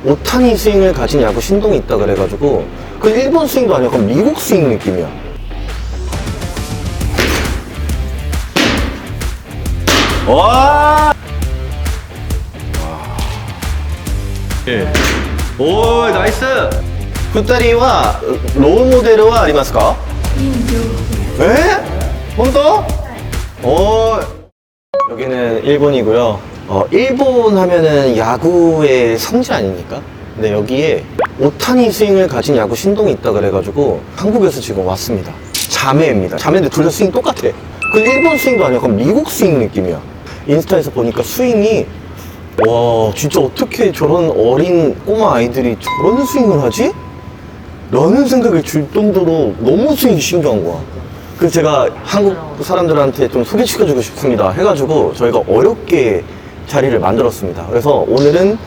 오타니 스윙을 가진 야구 신동이 있다 그래가지고 그 일본 스윙도 아니고 미국 스윙 느낌이야. 와! 예. 오, 나이스! 二人はロールモデルはありますか？本当？오. 여기는 일본이고요. 일본 하면은 야구의 성지 아닙니까? 근데 여기에 오타니 스윙을 가진 야구 신동이 있다 그래가지고 한국에서 지금 왔습니다. 자매입니다. 자매인데 둘 다 스윙 똑같아. 그 일본 스윙도 아니고 미국 스윙 느낌이야. 인스타에서 보니까 스윙이 와, 진짜 어떻게 저런 어린 꼬마 아이들이 저런 스윙을 하지? 라는 생각이 들 정도로 너무 스윙이 신기한 거야. 그래서 제가 한국 사람들한테 좀 소개시켜주고 싶습니다 해가지고 저희가 어렵게 자리를 만들었습니다. 그래서 오늘은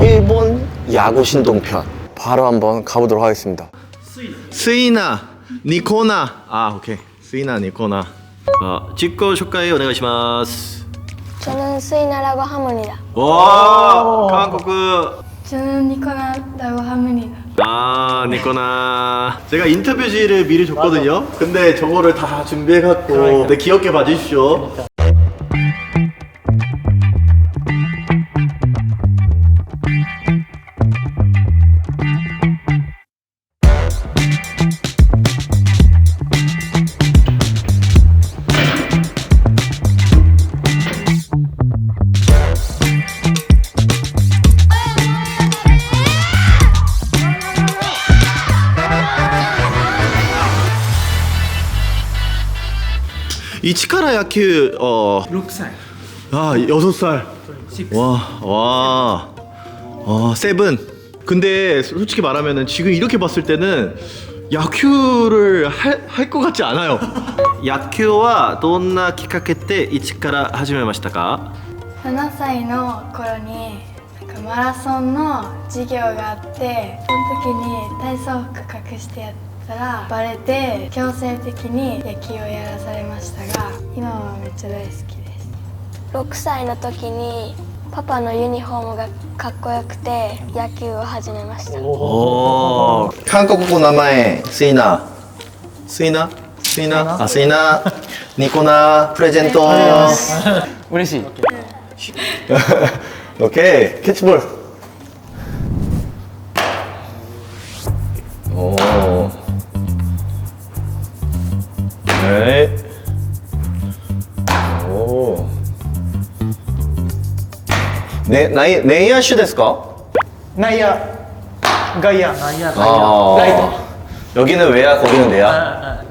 일본 야구 신동편 바로 한번 가보도록 하겠습니다. 스이나 니코나. 아, 오케이. 스이나 니코나. 직거紹介 お願いします. 저는 스이나라고 합니다. 와, 한국. 저는 니코나라고 합니다. 아, 니코나. 제가 인터뷰지를 미리 줬거든요. 근데 저거를 다 준비해갖고 네, 귀엽게 봐주십시오. 이치카라 야큐 6歳 아 6살 와 세븐. 근데 솔직히 말하면은 지금 이렇게 봤을 때는 야큐를 할 것 같지 않아요. 야큐와 どんなきっかけで一から始めましたか？ 7歳の頃にマラソンの授業があってその時に体操服隠してやったらバレて強制的に野球をやらされましたが今はめっちゃ大好きです。6歳の時にパパのユニフォームがかっこよくて野球を始めました。오, 한국어名前 스이나 스이나 아 스이나 니코나 프레젠토. 嬉しい 오케이 캐치볼. 오. 네. 오. 네, 내야슈 ですか? 内野外野内野 아. ライト 여기는 외야, 거기는 내야.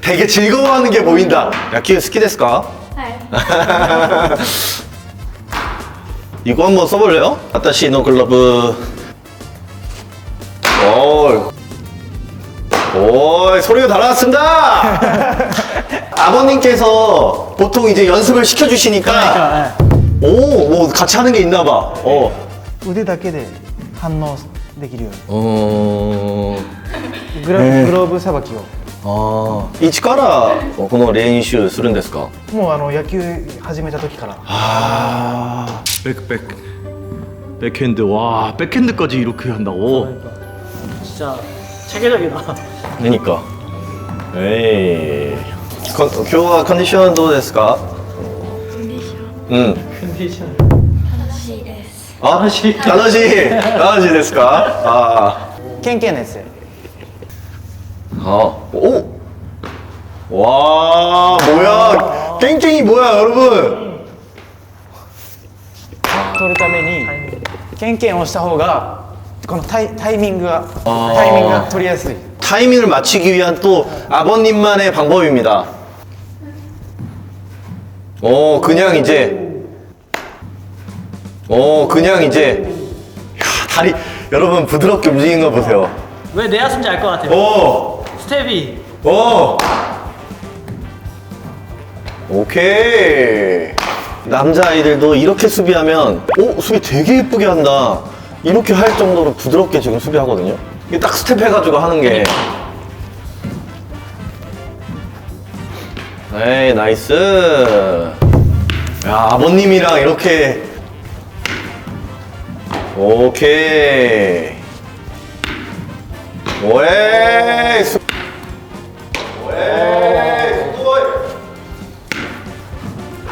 되게 즐거워하는 게 보인다. 야키 스키 ですか? はい 이거 한번 써볼래요? 아타시 노 글러브. 오, 소리가 달아났습니다. 아버님께서 보통 이제 연습을 시켜주시니까 오, 뭐 같이 하는 게 있나 봐. 腕だけで反応できるよう 어. にグローブさばきを 아, 이치카라 この練習するんですか? もう野球始めた時から 아, 백핸드. 와, 백핸드까지 이렇게 한다고? 진짜 체계적이다. 그러니까. 에이. 今日はコンディションどうですか? コンディション 응. 楽しいです。 아, 楽しいですか? 아. ケンケンのやつで 아, 오! 와, 뭐야? 깽깽이 뭐야, 여러분? 取るためにケンケンをした方がこのタイミングが取りやすい 타이밍을 맞추기 위한 또 아버님만의 방법입니다. 그냥 이제. 야, 다리, 여러분 부드럽게 움직이는 거 보세요. 왜 내야 쓴지 알 것 같아요. 오! 스텝이 오! 오케이. 남자아이들도 이렇게 수비하면 수비 되게 예쁘게 한다 이렇게 할 정도로 부드럽게 지금 수비하거든요. 이게 딱 스텝 해가지고 하는 게. 에이, 나이스. 야, 아버님이랑 이렇게 오케이. 오에이.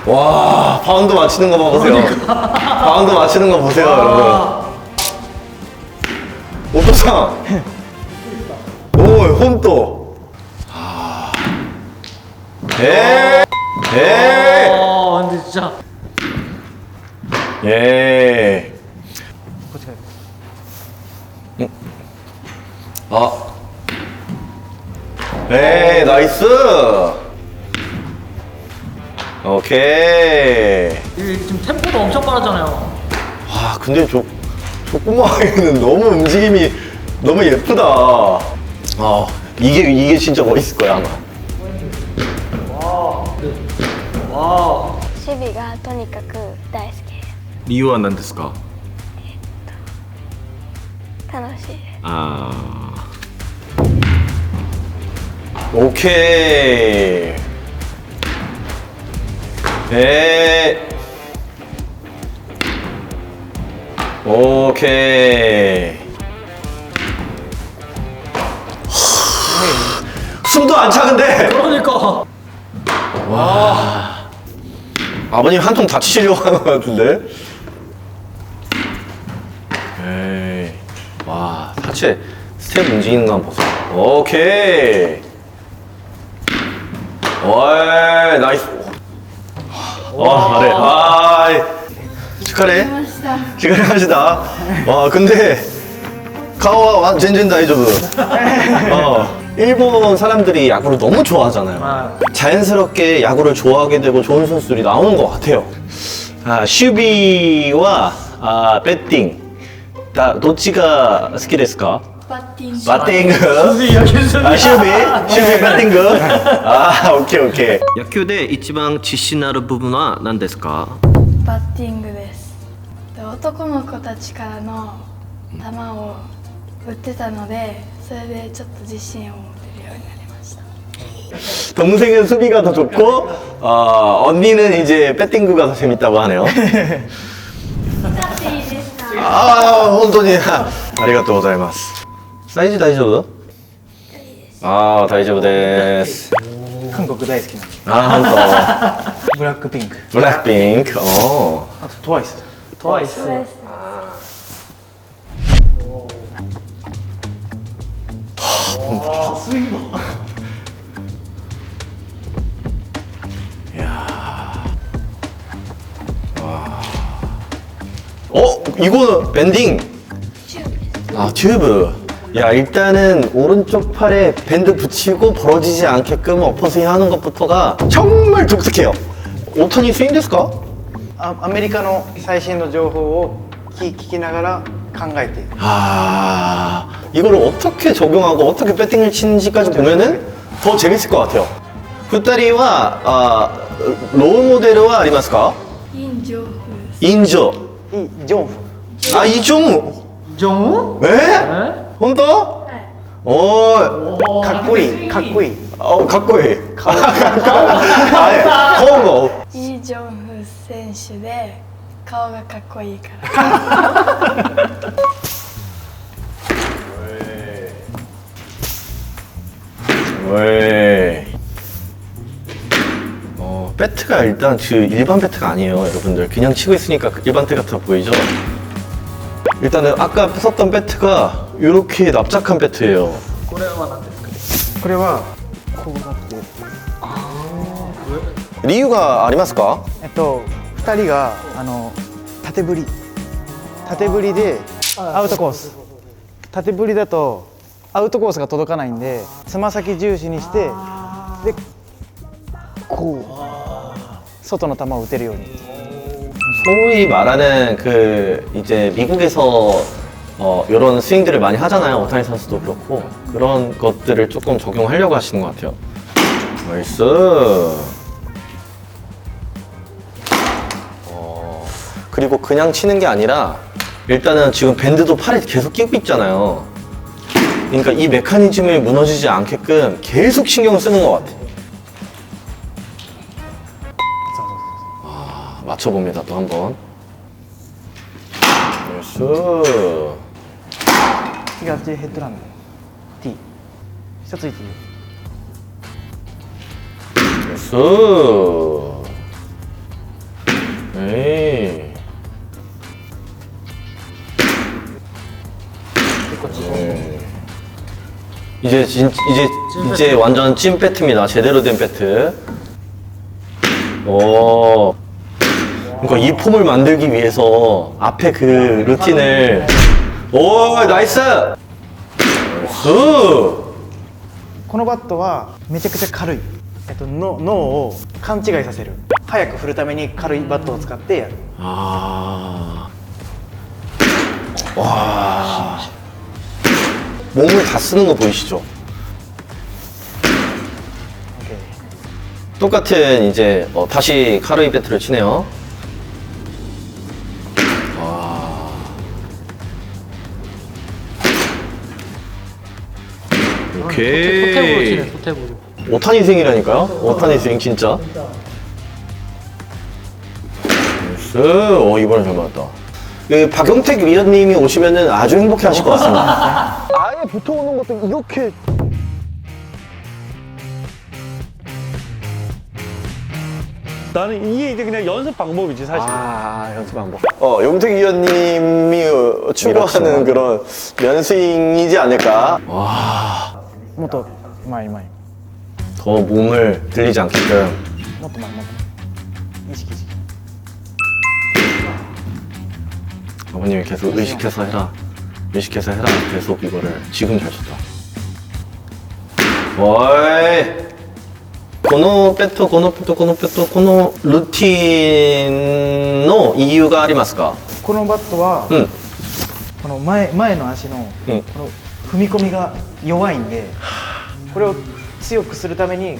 와, 바운드 맞히는 거 보세요. 바운드 맞히는 거 보세요, 여러분. 오토상. 오, 홈또. 아. 에. 근데 진짜 예. 아. 네, 나이스. 오케이. 지금 템포도 엄청 빠르잖아요. 와, 근데 저 꼬마애는 너무 움직임이 너무 예쁘다. 이게 진짜 멋있을 거야, 아마. 守備がとにかく大好きです。 이유は何ですか? 楽しいです。 아. 오케이. 네. 오케이. 숨도 안 차는데. 그러니까 아버님 한 통 다치시려고 하는 것 같은데. 에이. 와, 사체 스텝 움직이는 거 한번 보세요. 오케이. 오이, 나이스. 와, 잘해. 아이. 축하해. ました。 축하합니다. 와, 근데 가오와 젠젠 다이조브. 일본 사람들이 야구를 너무 좋아하잖아요. 자연스럽게 야구를 좋아하게 되고 좋은 선수들이 나오는 것 같아요. 슈비와 배팅.どっちが好きですか? バッティング。 배팅. 슈비 배팅. 오케이, 오케이. 야구で一番自信ある部分は何ですか? バッティングです。で男の子たちからの球を打ってたので、それでちょっと自信を持てるようになりました。 동생은 수비가 더 좋고 언니는 이제 배팅구가 더 재밌다고 하네요. 혼돈이 아리가또 고자이마스. 사이즈 다이조브? 다이조브 데스. 韓国大好きな 혼돈. ブラックピンク 블랙핑크. あとトワイストワイスそうです。 이거는 밴딩. 튜브. 야, 일단은 오른쪽 팔에 밴드 붙이고 벌어지지 않게끔 어퍼스윙 하는 것부터가 정말 독특해요. 오토니 스윙 ですか?アメリカの最新の情報を聞きながら考えて 이거를 어떻게 적용하고 어떻게 배팅을 치는지까지 보면은 더 재밌을 것 같아요. 2人は 롤 모델은 ありますか?インジョフ。 인조. イ・ジョンフ 이종우. ジョン 에? 혼또? 오, かっこいいかっこいい 가꼬이. 아니, イ・ジョンフ選手で顔がかっこいいから。 왜? 배트가 일단 일반 배트가 아니에요, 여러분들. 그냥 치고 있으니까 일반 배 같아 보이죠? 일단은 아까 썼던 배트가 이렇게 납작한 배트예요. これは何ですかこれはこうなって 이유가 ありますか?2人が縦振りでアウトコース縦振りだとアウトコースが届かないんでつま先重視にしてでこう外の球を打てるように 소위 말하는 이제 미국에서 이런 스윙들을 많이 하잖아요. 오타니 선수도 그렇고 그런 것들을 조금 적용하려고 하시는 것 같아요. 나이스. 그리고 그냥 치는 게 아니라 일단은 지금 밴드도 팔에 계속 끼고 있잖아요. 그러니까 이 메커니즘이 무너지지 않게끔 계속 신경을 쓰는 것 같아요. 맞춰봅니다. 또 한번. 나이스. 次あっちヘッドランド T 下ついてるよ 나이스. 에이. 네. 이제 완전 찐 배트입니다. 제대로 된 배트. 오. 그러니까 이 폼을 만들기 위해서 앞에 그 루틴을. 오, 나이스. 나이스. このバットはめちゃくちゃ軽い、脳を勘違いさせる、早く振るために軽いバットを使ってやる。 아. 와. 몸을 다 쓰는 거 보이시죠? OK 똑같은 이제 다시 카르이 배트를 치네요. 와. 오케이. 소탭으로 치네, 소탭으로. 오타니 스윙이라니까요? 오타니 스윙 진짜. 나이스. 이번엔 잘 맞았다. 그 박용택 위원님이 오시면은 아주 행복해 하실 것 같습니다. 아예 붙어오는 것도 이렇게 나는 이게 이제 그냥 연습 방법이지 사실. 연습 방법. 용택 위원님이 추구하는 그런 면스윙이지 않을까? 와. もっと前前 더 몸을 들리지 않게끔. もっと前もっと意識 아버님이 계속 의식해서 해라. 의식해서 해라. 계속 이거를 지금 잘 쳤다. 어이. このペットこのルーティンの理由がありますか？このバットは、うん。この前の足の、うんこの踏み込みが弱いんで、これを強くするために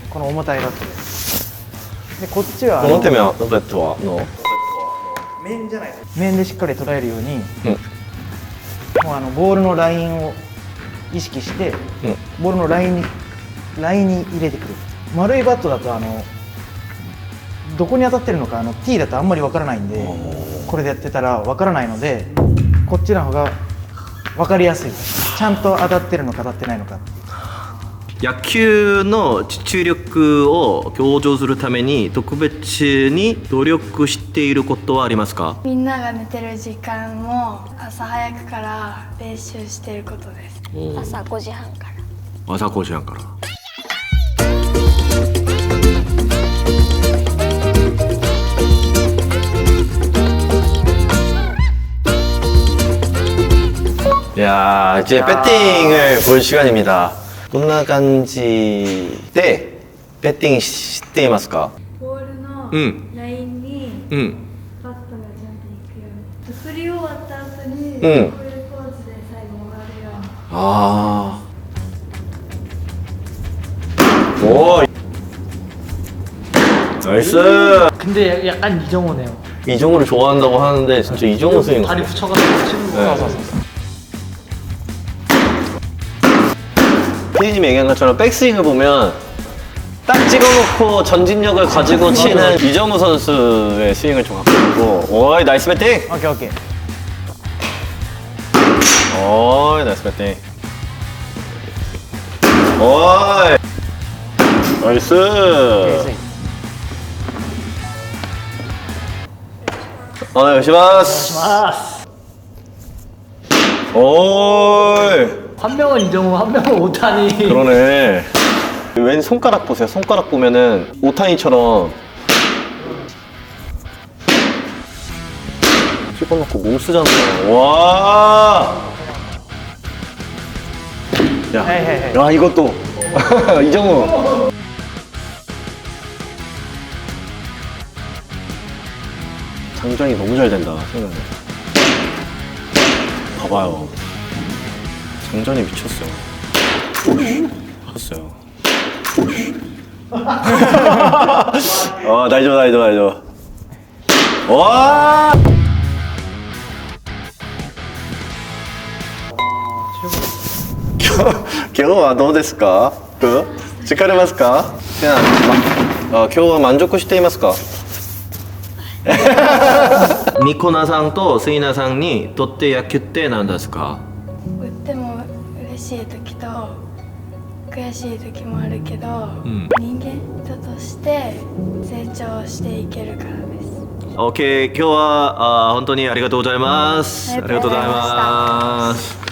この重たいバットですでこっちはこの手目のペットは面じゃない面でしっかり捉えるように、うん。もうボールのラインを意識して、うん。ボールのラインに入れてくる。丸いバットだとどこに当たってるのかT だとあんまりわからないんで、これでやってたらわからないので、こっちの方がわかりやすい。ちゃんと当たってるのか当たってないのか。野球の実力を向上するために特別に努力していることはありますか？みんなが寝てる時間も朝早くから練習してることです。朝5時半から朝5時半から야, 이제 배팅을 볼 시간입니다. どんな感じでベッティングしていますか？ボールのうんラインにうんバットがちゃんといくように、振り終わった後にうんこういうポーズで最後終わるように。 아. 오. 나이스. 근데 약간 이정호네요. 이정우를 좋아한다고 하는데 진짜 이정우 스윙. 다리 붙여가지고 치는 거. 네. 피디님 얘기한 것처럼 백스윙을 보면 딱 찍어놓고 전진력을 가지고 치는 이정우 선수의 스윙을 좀 갖고 있고. 오이 나이스 배팅. オッケーオッケー。 오이 나이스 배팅. 오이 나이스. 열심하스. 아, 오이. 한 명은 이정호, 한 명은 오타니. 그러네. 왼 손가락 보세요. 손가락 보면은 오타니처럼 찍어놓고 몸 쓰잖아. 와. 야, 헤이헤이헤이. 야 이것도 이정우. 장전이 너무 잘 된다. 생각해. 봐봐요. 장전이 미쳤어. 미쳤어요. 나이죠. 와! 今日はどうですか？疲れますか？今日は満足していますか？ニコナさんとスイナさんにとって野球って何ですか？打っても嬉しい時と悔しい時もあるけど、ん人間人として成長していけるからです。 OK、今日は本当にありがとうございます。ありがとうございましたありがとうございます。